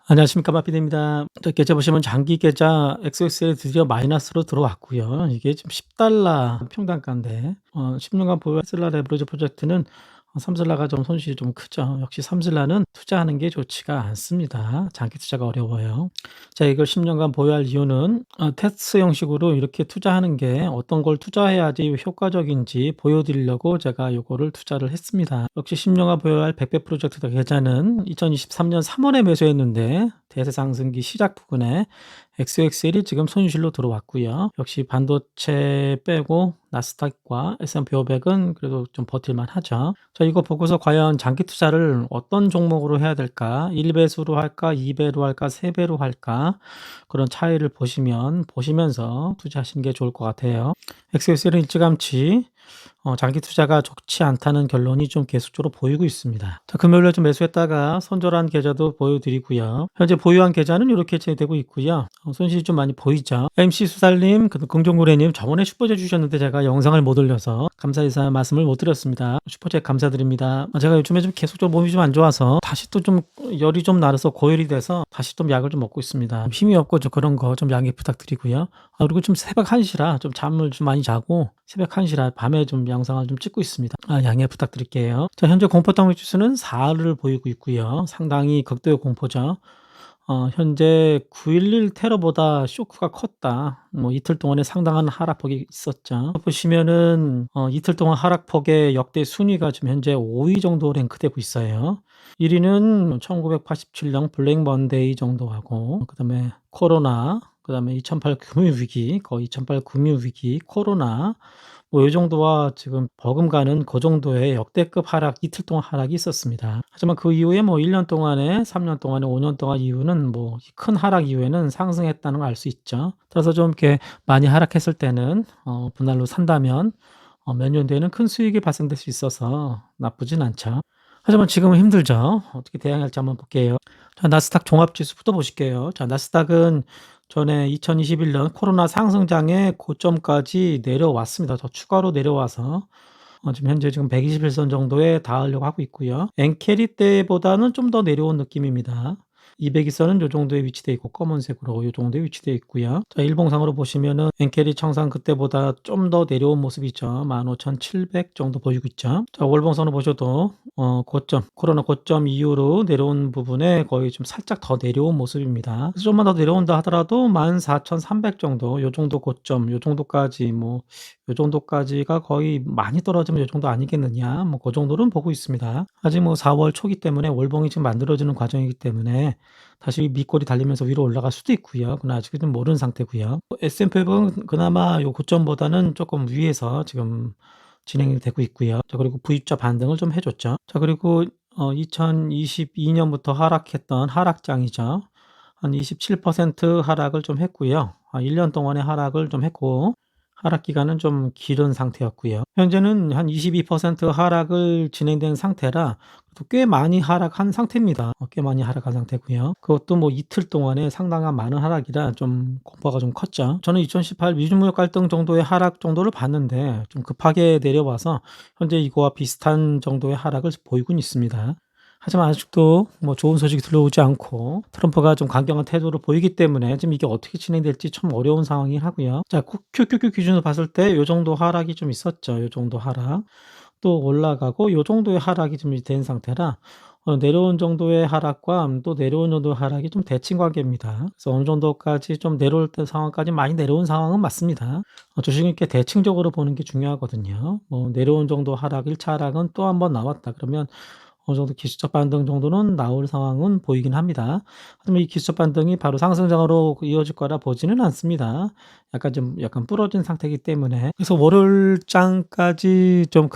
안녕하십니까, 마피디입니다. 또 계좌 보시면 장기 계좌 XXL이 드디어 마이너스로 들어왔고요. 이게 지금 $10 평단가인데 10년간 보유한 테슬라 레버리지 프로젝트는 삼슬라가 좀 손실이 좀 크죠. 역시 삼슬라는 투자하는 게 좋지가 않습니다. 장기 투자가 어려워요. 자, 이걸 10년간 보유할 이유는 테스트 형식으로 이렇게 투자하는 게 어떤 걸 투자해야지 효과적인지 보여드리려고 제가 요거를 투자를 했습니다. 역시 10년간 보유할 100배 프로젝트 계좌는 2023년 3월에 매수했는데 대세 상승기 시작 부근에 XXL이 지금 손실로 들어왔고요. 역시 반도체 빼고 나스닥과 S&P 500은 그래도 좀 버틸만 하죠. 자, 이거 보고서 과연 장기 투자를 어떤 종목으로 해야 될까? 1배수로 할까? 2배로 할까? 3배로 할까? 그런 차이를 보시면서 투자하시는 게 좋을 것 같아요. XXL은 일찌감치 장기 투자가 좋지 않다는 결론이 좀 계속적으로 보이고 있습니다. 자, 금요일에 좀 매수했다가 손절한 계좌도 보여드리고요. 현재 보유한 계좌는 이렇게 진행되고 있고요. 손실이 좀 많이 보이죠. MC 수살님, 긍정고래님, 저번에 슈퍼챗 주셨는데 제가 영상을 못 올려서 감사 인사 말씀을 못 드렸습니다. 슈퍼챗 감사드립니다. 제가 요즘에 좀 계속적으로 몸이 좀 안 좋아서 다시 또 좀 열이 좀 나서 고열이 돼서 다시 좀 약을 좀 먹고 있습니다. 힘이 없고 좀 그런 거 좀 양해 부탁드리고요. 그리고 좀 새벽 1시라 좀 잠을 좀 많이 자고 새벽 1시라 밤에 좀 영상을 좀 찍고 있습니다. 양해 부탁드릴게요. 자, 현재 공포통역 지수는 4를 보이고 있고요. 상당히 극도의 공포죠. 현재 9.11 테러보다 쇼크가 컸다. 뭐 이틀 동안에 상당한 하락폭이 있었죠. 보시면은 이틀 동안 하락폭의 역대 순위가 지금 현재 5위 정도 랭크되고 있어요. 1위는 1987년 블랙 먼데이 정도하고 그다음에 코로나, 그다음에 2008 금융위기, 거의 2008 금융위기, 코로나 뭐 요 정도와 지금 버금가는 그 정도의 역대급 하락, 이틀 동안 하락이 있었습니다. 하지만 그 이후에 뭐 1년 동안에, 3년 동안에, 5년 동안 이후는 뭐 큰 하락 이후에는 상승했다는 걸 알 수 있죠. 따라서 좀 이렇게 많이 하락했을 때는 분할로 산다면 몇 년 뒤에는 큰 수익이 발생될 수 있어서 나쁘진 않죠. 하지만 지금은 힘들죠. 어떻게 대응할지 한번 볼게요. 자, 나스닥 종합지수부터 보실게요. 자, 나스닥은 전에 2021년 코로나 상승장의 고점까지 내려왔습니다. 더 추가로 내려와서 지금 현재 지금 121선 정도에 닿으려고 하고 있고요. 엔캐리 때보다는 좀 더 내려온 느낌입니다. 200일선은 요 정도에 위치돼 있고 검은색으로 요 정도에 위치돼 있고요. 자, 일봉상으로 보시면은 엔캐리 청산 그때보다 좀 더 내려온 모습이죠. 15,700 정도 보이고 있죠. 자, 월봉선을 보셔도 고점, 코로나 고점 이후로 내려온 부분에 거의 좀 살짝 더 내려온 모습입니다. 그래서 좀만 더 내려온다 하더라도 14,300 정도, 요 정도 고점, 요 정도까지 요 정도까지가 거의 많이 떨어지면 요 정도 아니겠느냐, 뭐 그 정도는 보고 있습니다. 아직 뭐 4월 초기 때문에 월봉이 지금 만들어지는 과정이기 때문에 다시 밑골이 달리면서 위로 올라갈 수도 있고요. 그건 아직은 모르는 상태고요. S&P 500은 그나마 요 고점보다는 조금 위에서 지금 진행이 되고 있고요. 자, 그리고 V자 반등을 좀 해 줬죠. 자, 그리고 2022년부터 하락했던 하락장이죠. 한 27% 하락을 좀 했고요. 1년 동안의 하락을 좀 했고 하락 기간은 좀 길은 상태였고요. 현재는 한 22% 하락을 진행된 상태라 또 꽤 많이 하락한 상태입니다. 꽤 많이 하락한 상태고요. 그것도 뭐 이틀 동안에 상당한 많은 하락이라 좀 공포가 좀 컸죠. 저는 2018 미중 무역 갈등 정도의 하락 정도를 봤는데 좀 급하게 내려와서 현재 이거와 비슷한 정도의 하락을 보이고는 있습니다. 하지만 아직도 뭐 좋은 소식이 들려오지 않고 트럼프가 좀 강경한 태도를 보이기 때문에 지금 이게 어떻게 진행될지 참 어려운 상황이긴 하고요. 자, QQQ 기준으로 봤을 때 요 정도 하락이 좀 있었죠. 요 정도 하락. 또 올라가고 요 정도의 하락이 좀 된 상태라 내려온 정도의 하락과 또 내려온 정도의 하락이 좀 대칭 관계입니다. 그래서 어느 정도까지 좀 내려올 때 상황까지 많이 내려온 상황은 맞습니다. 주식은 이렇게 대칭적으로 보는 게 중요하거든요. 뭐 내려온 정도 하락, 1차 하락은 또 한번 나왔다 그러면 어느 정도 기술적 반등 정도는 나올 상황은 보이긴 합니다. 하지만 이 기술적 반등이 바로 상승장으로 이어질 거라 보지는 않습니다. 약간 부러진 상태이기 때문에. 그래서 월요일장까지 좀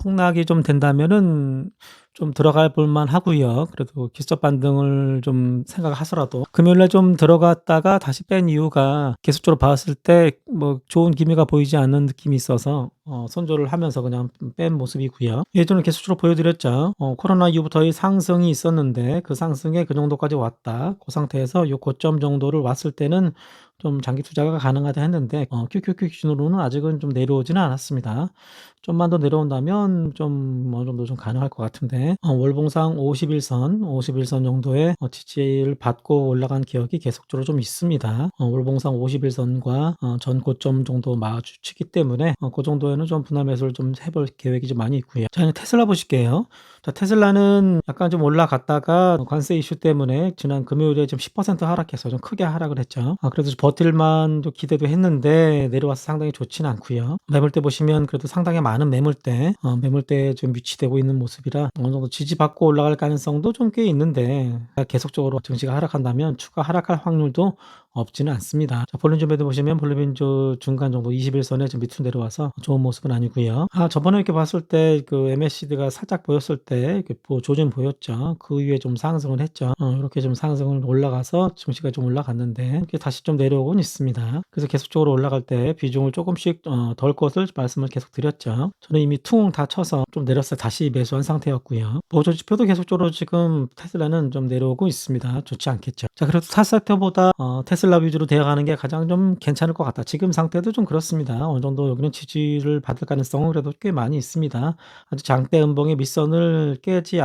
폭락이 좀 된다면은 좀 들어가 볼 만하고요. 그래도 기술적 반등을 좀 생각하더라도 금요일날 좀 들어갔다가 다시 뺀 이유가 계속적으로 봤을 때 뭐 좋은 기미가 보이지 않는 느낌이 있어서 손절을 하면서 그냥 뺀 모습이고요. 예전에 계속적으로 보여드렸죠. 코로나 이후부터의 상승이 있었는데 그 상승에 그 정도까지 왔다. 그 상태에서 요 고점 정도를 왔을 때는 좀 장기 투자가 가능하다 했는데 QQQ 기준으로는 아직은 좀 내려오지는 않았습니다. 좀만 더 내려온다면 좀 어느 정도 좀 가능할 것 같은데 월봉상 50 일선 정도의 지지를 받고 올라간 기억이 계속적으로 좀 있습니다. 월봉상 50 일선과 전 고점 정도 마주치기 때문에 그 정도에는 좀 분할 매수를 좀 해 볼 계획이 좀 많이 있고요. 자, 이제 테슬라 보실게요. 자, 테슬라는 약간 좀 올라갔다가 관세 이슈 때문에 지난 금요일에 좀 10% 하락해서 좀 크게 하락을 했죠. 그래도 버틸 만도 기대도 했는데 내려와서 상당히 좋지는 않고요. 매물대 보시면 그래도 상당히 많은 매물대에 좀 위치되고 있는 모습이라 어느 정도 지지받고 올라갈 가능성도 좀 꽤 있는데 계속적으로 증시가 하락한다면 추가 하락할 확률도 없지는 않습니다. 자, 볼린저밴드 보시면 볼린저 중간 정도 21선에 좀 밑으로 내려와서 좋은 모습은 아니고요. 저번에 이렇게 봤을 때 그 MACD가 살짝 보였을 때 이렇게 조짐 보였죠. 그 이후에 좀 상승을 했죠. 이렇게 좀 상승을 올라가서 증시가 좀 올라갔는데 이렇게 다시 좀 내려오곤 있습니다. 그래서 계속적으로 올라갈 때 비중을 조금씩 덜 것을 말씀을 계속 드렸죠. 저는 이미 퉁 다 쳐서 좀 내렸을 때 다시 매수한 상태였고요. 보조 지표도 계속적으로 지금 테슬라는 좀 내려오고 있습니다. 좋지 않겠죠. 자, 그래도 타 섹터보다 테슬라 위주로 되어가는 게 가장 좀 괜찮을 것 같다. 지금 상태도 좀 그렇습니다. 어느 정도 여기는 지지를 받을 가능성은 그래도 꽤 많이 있습니다. 아직 장대 음봉의 밑선을 깨지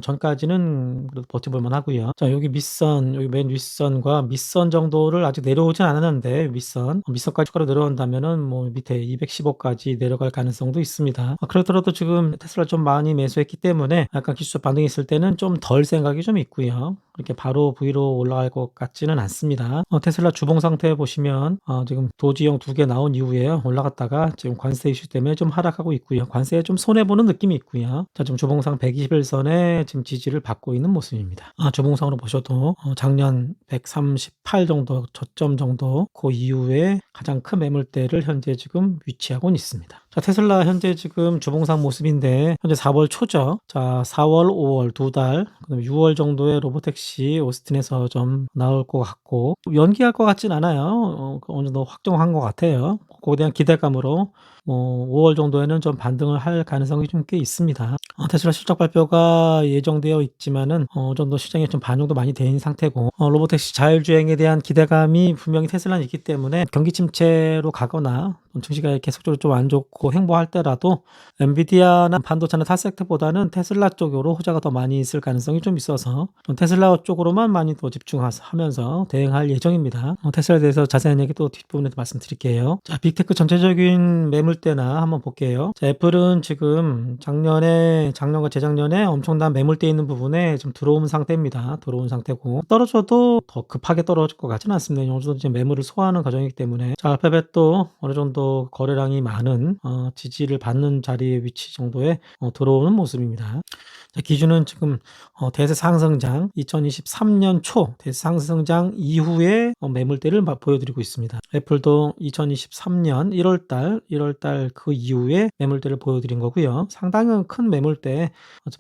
전까지는 그래도 버텨볼 만하고요. 자, 여기 밑선, 여기 맨 윗선과 밑선 정도를 아직 내려오진 않았는데 밑선까지 추가로 내려온다면은 뭐 밑에 215까지 내려갈 가능성도 있습니다. 그렇더라도 지금 테슬라 좀 많이 매수했기 때문에 약간 기술적 반등이 있을 때는 좀 덜 생각이 좀 있고요. 이렇게 바로 V로 올라갈 것 같지는 않습니다. 테슬라 주봉 상태 보시면 지금 도지형 2개 나온 이후에 올라갔다가 지금 관세 이슈 때문에 좀 하락하고 있고요. 관세에 좀 손해보는 느낌이 있고요. 자, 지금 주봉상 121선에 지금 지지를 받고 있는 모습입니다. 주봉상으로 보셔도 작년 138 정도 저점 정도 그 이후에 가장 큰 매물대를 현재 지금 위치하고 있습니다. 자, 테슬라 현재 지금 주봉상 모습인데 현재 4월 초죠. 자, 4월, 5월 2달, 그다음에 6월 정도에 로보택시 오스틴에서 좀 나올 것 같고 연기할 것 같진 않아요. 어느 정도 확정한 것 같아요. 그거에 대한 기대감으로 5월 정도에는 좀 반등을 할 가능성이 좀 꽤 있습니다. 테슬라 실적 발표가 예정되어 있지만은 어느 정도 시장에 좀 반영도 많이 돼 있는 상태고 로보택시 자율주행에 대한 기대감이 분명히 테슬라는 있기 때문에 경기 침체로 가거나 증시가 계속적으로 좀 안 좋고 횡보할 때라도 엔비디아나 반도체나 타 섹터보다는 테슬라 쪽으로 호재가 더 많이 있을 가능성이 좀 있어서 테슬라 쪽으로만 많이 더 집중하면서 대응할 예정입니다. 테슬라에 대해서 자세한 얘기 또 뒷부분에서 말씀드릴게요. 자, 빅테크 전체적인 매물대나 한번 볼게요. 자, 애플은 지금 작년과 재작년에 엄청난 매물대 있는 부분에 좀 들어온 상태입니다. 들어온 상태고 떨어져도 더 급하게 떨어질 것 같지는 않습니다. 어느 정도 지금 매물을 소화하는 과정이기 때문에. 자, 알파벳도 어느 정도 거래량이 많은 지지를 받는 자리의 위치 정도에 들어오는 모습입니다. 자, 기준은 지금 대세 상승장 2023년 초 대세 상승장 이후에 매물대를 보여드리고 있습니다. 애플도 2023년 1월달 그 이후에 매물대를 보여드린 거고요. 상당히 큰 매물대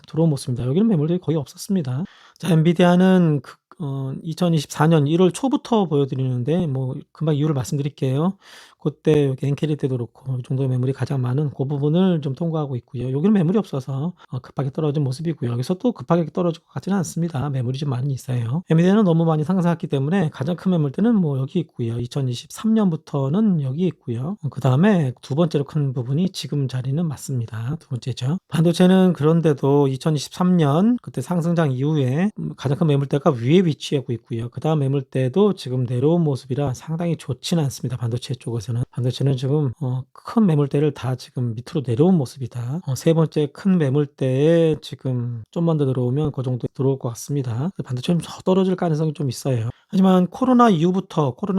들어온 모습입니다. 여기는 매물대가 거의 없었습니다. 자, 엔비디아는 2024년 1월 초부터 보여드리는데 뭐 금방 이유를 말씀드릴게요. 그때 여기 엔캐리 때도 그렇고 이 정도의 매물이 가장 많은 그 부분을 좀 통과하고 있고요. 여기는 매물이 없어서 급하게 떨어진 모습이고요. 여기서 또 급하게 떨어질 것 같지는 않습니다. 매물이 좀 많이 있어요. 엔비디아는 너무 많이 상승했기 때문에 가장 큰 매물대는 뭐 여기 있고요. 2023년부터는 여기 있고요. 그다음에 두 번째로 큰 부분이 지금 자리는 맞습니다. 두 번째죠. 반도체는 그런데도 2023년 그때 상승장 이후에 가장 큰 매물대가 위에 위치하고 있고요. 그다음 매물대도 지금 내려온 모습이라 상당히 좋지는 않습니다. 반도체 쪽에서는. 반도체는 지금 큰 매물대를 다 지금 밑으로 내려온 모습이다. 세 번째 큰 매물대에 지금 좀만 더 들어오면 그 정도 들어올 것 같습니다. 반도체는 더 떨어질 가능성이 좀 있어요. 하지만 코로나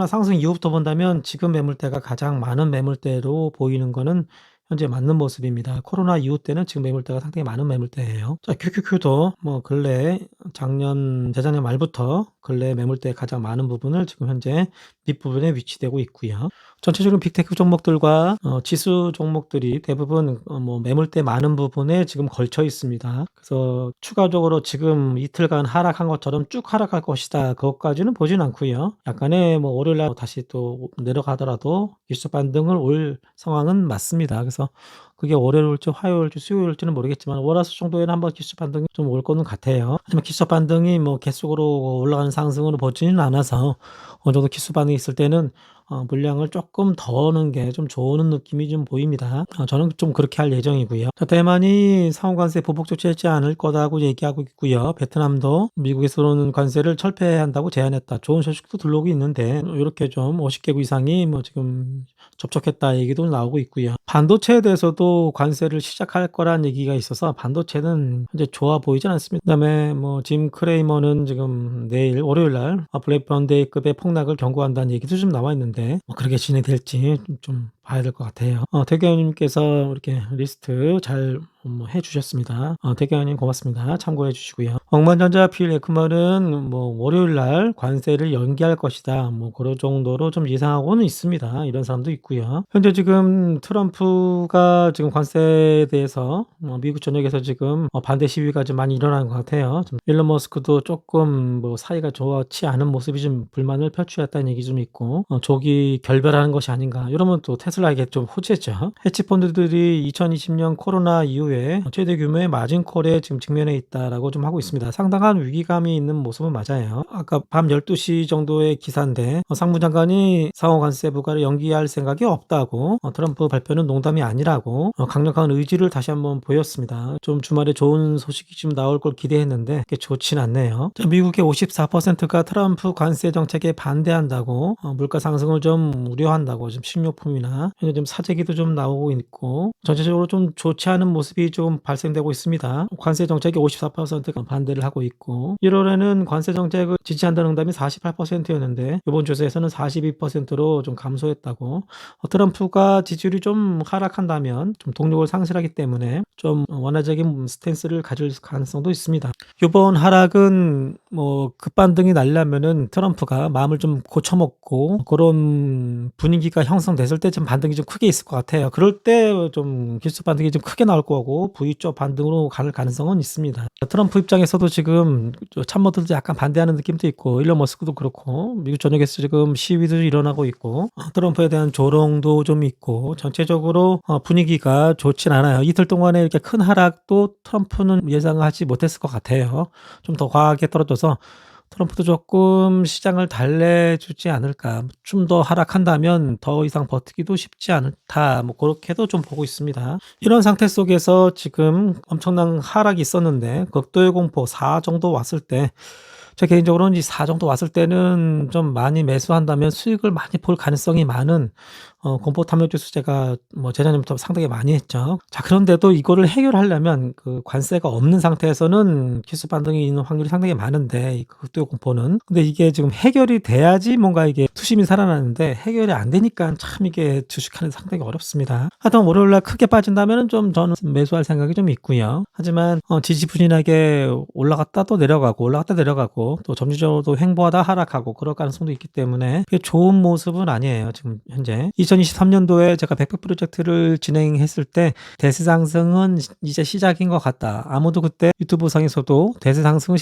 상승 이후부터 본다면 지금 매물대가 가장 많은 매물대로 보이는 거는 현재 맞는 모습입니다. 코로나 이후 때는 지금 매물대가 상당히 많은 매물대예요. 자, QQQ도 뭐 재작년 말부터 근래 매물대에 가장 많은 부분을 지금 현재 밑부분에 위치되고 있고요. 전체적으로 빅테크 종목들과 지수 종목들이 대부분 뭐 매물대 많은 부분에 지금 걸쳐 있습니다. 그래서 추가적으로 지금 이틀간 하락한 것처럼 쭉 하락할 것이다. 그것까지는 보진 않고요. 약간의 뭐 월요일 날 다시 또 내려가더라도 기술적 반등을 올 상황은 맞습니다. 그래서 그래서 그게 월요일 올지 화요일 올지 수요일 올지는 모르겠지만 월화수 정도에는 한번 기술 반등이 좀 올 거는 같아요. 하지만 기술 반등이 뭐 계속으로 올라가는 상승으로 보지는 않아서 어느 정도 기술 반등이 있을 때는 물량을 쪼끔 더 넣는 게 좀 좋은 느낌이 좀 보입니다. 저는 좀 그렇게 할 예정이고요. 대만이 상호 관세 보복 조치하지 않을 거라고 얘기하고 있고요. 베트남도 미국에서 오는 관세를 철폐한다고 제안했다. 좋은 소식도 들려오고 있는데 요렇게 좀 50개국 이상이 뭐 지금 접촉했다 얘기도 나오고 있고요. 반도체에 대해서도 관세를 시작할 거란 얘기가 있어서 반도체는 현재 좋아 보이진 않습니다. 그다음에 뭐 짐 크레이머는 지금 내일 월요일 날 블랙 먼데이급의 폭락을 경고한다는 얘기도 좀 나와 있는데 뭐 그렇게 진행될지 좀 봐야 될 것 같아요. 태규 형님께서 이렇게 리스트 잘 해 주셨습니다. 태규 형님 고맙습니다. 참고해 주시고요. 억만전자 필에크만은 뭐 월요일 날 관세를 연기할 것이다. 뭐 그런 정도로 좀 예상하고는 있습니다. 이런 사람도 있고요. 현재 지금 트럼프가 지금 관세에 대해서 미국 전역에서 지금 반대 시위가 좀 많이 일어나는 것 같아요. 좀 일론 머스크도 조금 뭐 사이가 좋지 않은 모습이 좀 불만을 표출했다는 얘기 좀 있고 조기 결별하는 것이 아닌가. 이러면 또 테슬라에게 좀 호재죠. 헤지펀드들이 2020년 코로나 이후에 최대 규모의 마진콜에 지금 직면해 있다라고 좀 하고 있습니다. 상당한 위기감이 있는 모습은 맞아요. 아까 밤 12시 정도의 기사인데 상무장관이 상호 관세 부과를 연기할 생각이 없다고 트럼프 발표는 농담이 아니라고 강력한 의지를 다시 한번 보였습니다. 좀 주말에 좋은 소식이 좀 나올 걸 기대했는데 그게 좋진 않네요. 미국의 54%가 트럼프 관세 정책에 반대한다고 물가 상승을 좀 우려한다고 지금 식료품이나 현재 좀 사재기도 좀 나오고 있고 전체적으로 좀 좋지 않은 모습이 좀 발생되고 있습니다. 관세 정책이 54%가 반대를 하고 있고 1월에는 관세 정책을 지지한다는 응답이 48%였는데 이번 조사에서는 42%로 좀 감소했다고 트럼프가 지지율이 좀 하락한다면 좀 동력을 상실하기 때문에 좀 완화적인 스탠스를 가질 가능성도 있습니다. 이번 하락은 뭐 급반등이 나려면은 트럼프가 마음을 좀 고쳐먹고 그런 분위기가 형성됐을 때 좀 반등이 좀 크게 있을 것 같아요. 그럴 때 좀 기술 반등이 좀 크게 나올 거고 V쪽 반등으로 갈 가능성은 있습니다. 트럼프 입장에서도 지금 참모들도 약간 반대하는 느낌도 있고 일론 머스크도 그렇고 미국 전역에서 지금 시위도 일어나고 있고 트럼프에 대한 조롱도 좀 있고 전체적으로 분위기가 좋진 않아요. 이틀 동안에 이렇게 큰 하락도 트럼프는 예상하지 못했을 것 같아요. 좀 더 과하게 떨어져서 트럼프도 조금 시장을 달래주지 않을까. 좀 더 하락한다면 더 이상 버티기도 쉽지 않다. 뭐 그렇게도 좀 보고 있습니다. 이런 상태 속에서 지금 엄청난 하락이 있었는데 극도의 공포 4 정도 왔을 때 저 개인적으로는 이 4 정도 왔을 때는 좀 많이 매수한다면 수익을 많이 볼 가능성이 많은 공포 탐욕 지수제가 뭐 재작년부터 상당히 많이 했죠. 자 그런데도 이거를 해결하려면 그 관세가 없는 상태에서는 기술 반등이 있는 확률이 상당히 많은데 이 극도의 공포는. 근데 이게 지금 해결이 돼야지 뭔가 이게 투심이 살아나는데 해결이 안 되니까 참 이게 주식하는 게 상당히 어렵습니다. 하여튼 월요일 날 크게 빠진다면은 좀 저는 매수할 생각이 좀 있고요. 하지만 지지부진하게 올라갔다 또 내려가고 올라갔다 내려가고 또 점진적으로 횡보하다 하락하고 그럴 가능성도 있기 때문에 그게 좋은 모습은 아니에요. 지금 현재. 2023년도에 제가 백팩 프로젝트를 진행했을 때 대세 상승은 이제 시작인 것 같다. 아무도 그때 유튜브 상에서도 대세 상승은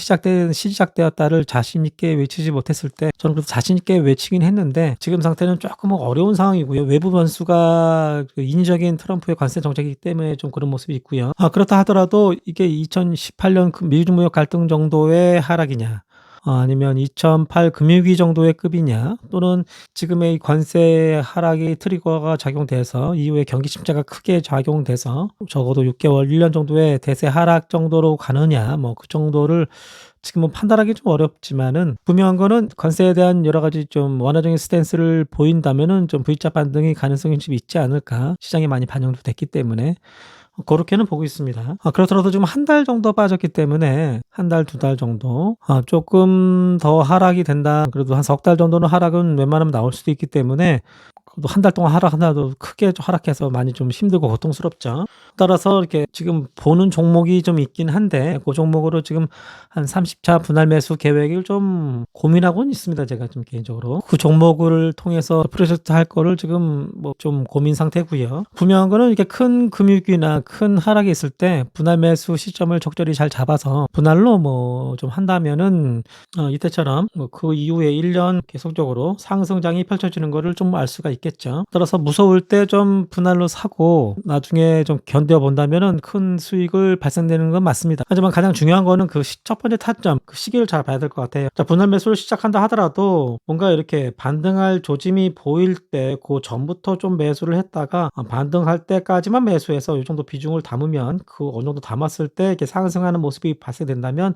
시작되었다를 자신 있게 외치지 못했을 때 저는 그래도 자신 있게 외치긴 했는데 지금 상태는 조금 어려운 상황이고요. 외부 변수가 인위적인 트럼프의 관세 정책이기 때문에 좀 그런 모습이 있고요. 그렇다 하더라도 이게 2018년 미중 무역 갈등 정도의 하락이냐 아니면 2008 금융위기 정도의 급이냐 또는 지금의 관세 하락이 트리거가 작용돼서 이후에 경기 침체가 크게 작용돼서 적어도 6개월, 1년 정도의 대세 하락 정도로 가느냐 뭐 그 정도를 지금 뭐 판단하기 좀 어렵지만은 분명한 거는 관세에 대한 여러 가지 좀 완화적인 스탠스를 보인다면은 좀 V자 반등의 가능성이 좀 있지 않을까. 시장에 많이 반영도 됐기 때문에. 그렇게는 보고 있습니다. 그렇더라도 지금 한 달 정도 빠졌기 때문에 한 달, 2달 정도 조금 더 하락이 된다. 그래도 한 석 달 정도는 하락은 웬만하면 나올 수도 있기 때문에 그래도 한 달 동안 하락한다도 크게 좀 하락해서 많이 좀 힘들고 고통스럽죠. 따라서 이렇게 지금 보는 종목이 좀 있긴 한데 그 종목으로 지금 한 30차 분할 매수 계획을 좀 고민하고는 있습니다. 제가 좀 개인적으로. 그 종목을 통해서 프로젝트 할 거를 지금 뭐 좀 고민 상태고요. 분명한 거는 이렇게 큰 금융위기나 큰 하락이 있을 때 분할 매수 시점을 적절히 잘 잡아서 분할로 뭐 좀 한다면은 이때처럼 뭐 그 이후에 1년 계속적으로 상승장이 펼쳐지는 거를 좀 알 수가 있겠죠. 따라서 무서울 때 좀 분할로 사고 나중에 좀 견뎌 본다면은 큰 수익을 발생되는 건 맞습니다. 하지만 가장 중요한 거는 그 첫 번째 타점, 그 시기를 잘 봐야 될 것 같아요. 자, 분할 매수를 시작한다 하더라도 뭔가 이렇게 반등할 조짐이 보일 때 그 전부터 좀 매수를 했다가 반등할 때까지만 매수해서 요 정도 비중을 담으면 그 어느 정도 담았을 때 이렇게 상승하는 모습이 발생된다면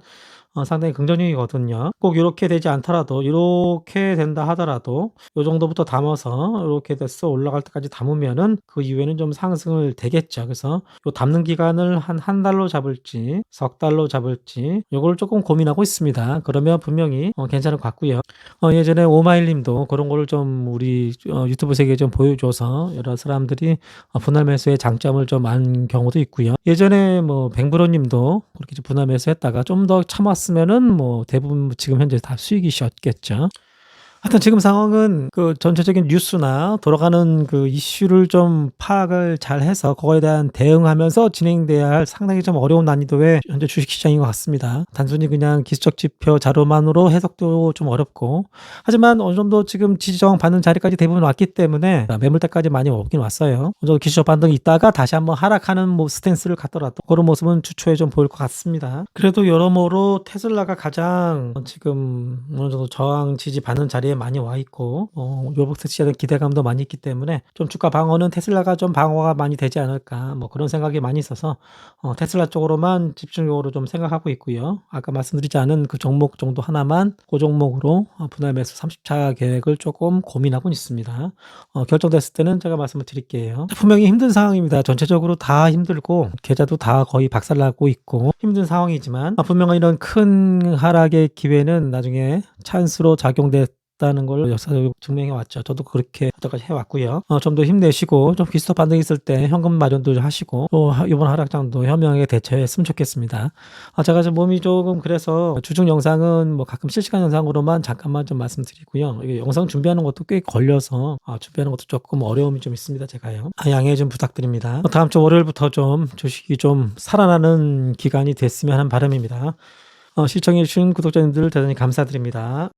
상당히 긍정적이거든요. 꼭 요렇게 되지 않더라도 요렇게 된다 하더라도 요 정도부터 담아서 요렇게 돼서 올라갈 때까지 담으면은 그 이후에는 좀 상승을 되겠죠. 그래서 요 담는 기간을 한 달로 잡을지 석 달로 잡을지 요걸 쪼끔 고민하고 있습니다. 그러면 분명히 괜찮을 것 같고요. 예전에 오마일 님도 그런 거를 좀 우리 유튜브 세계에 좀 보여줘서 여러 사람들이 분할 매수의 장점을 좀 안 경우도 있고요. 예전에 뭐 뱅브로 님도 그렇게 좀 분할 매수했다가 좀 더 참았으면은 뭐 대부분 지금 현재 다 수익이셨겠죠. 하여튼 지금 상황은 그 전체적인 뉴스나 돌아가는 그 이슈를 좀 파악을 잘해서 그거에 대한 대응하면서 진행돼야 할 상당히 좀 어려운 난이도의 현재 주식시장인 것 같습니다. 단순히 그냥 기술적 지표 자료만으로 해석도 좀 어렵고, 하지만 어느 정도 지금 지지 저항 받는 자리까지 대부분 왔기 때문에 매물대까지 많이 오긴 왔어요. 어느 정도 기술적 반등이 있다가 다시 한번 하락하는 뭐 스탠스를 갖더라도 그런 모습은 주초에 좀 보일 것 같습니다. 그래도 여러모로 테슬라가 가장 지금 어느 정도 저항 지지 받는 자리에 많이 와 있고 요복트 시장에 기대감도 많이 있기 때문에 좀 주가 방어는 테슬라가 좀 방어가 많이 되지 않을까 뭐 그런 생각이 많이 있어서 테슬라 쪽으로만 집중적으로 좀 생각하고 있고요. 아까 말씀드리지 않은 그 종목 정도 하나만 그 종목으로 분할 매수 30차 계획을 조금 고민하고 있습니다. 결정됐을 때는 제가 말씀을 드릴게요. 분명히 힘든 상황입니다. 전체적으로 다 힘들고 계좌도 다 거의 박살나고 있고 힘든 상황이지만 분명히 이런 큰 하락의 기회는 나중에 찬스로 작용됐다는 걸 역사적으로 증명해 왔죠. 저도 그렇게 여태까지 해왔고요. 좀 더 힘내시고 좀 기술적 반등이 있을 때 현금 마련도 좀 하시고 또 이번 하락장도 현명하게 대처했으면 좋겠습니다. 제가 좀 몸이 조금 그래서 주중 영상은 뭐 가끔 실시간 영상으로만 잠깐만 좀 말씀드리고요. 이게 영상 준비하는 것도 꽤 걸려서 준비하는 것도 조금 어려움이 좀 있습니다. 제가요. 양해 좀 부탁드립니다. 다음 주 월요일부터 좀 주식이 좀 살아나는 기간이 됐으면 하는 바람입니다. 시청해 주신 구독자님들 대단히 감사드립니다.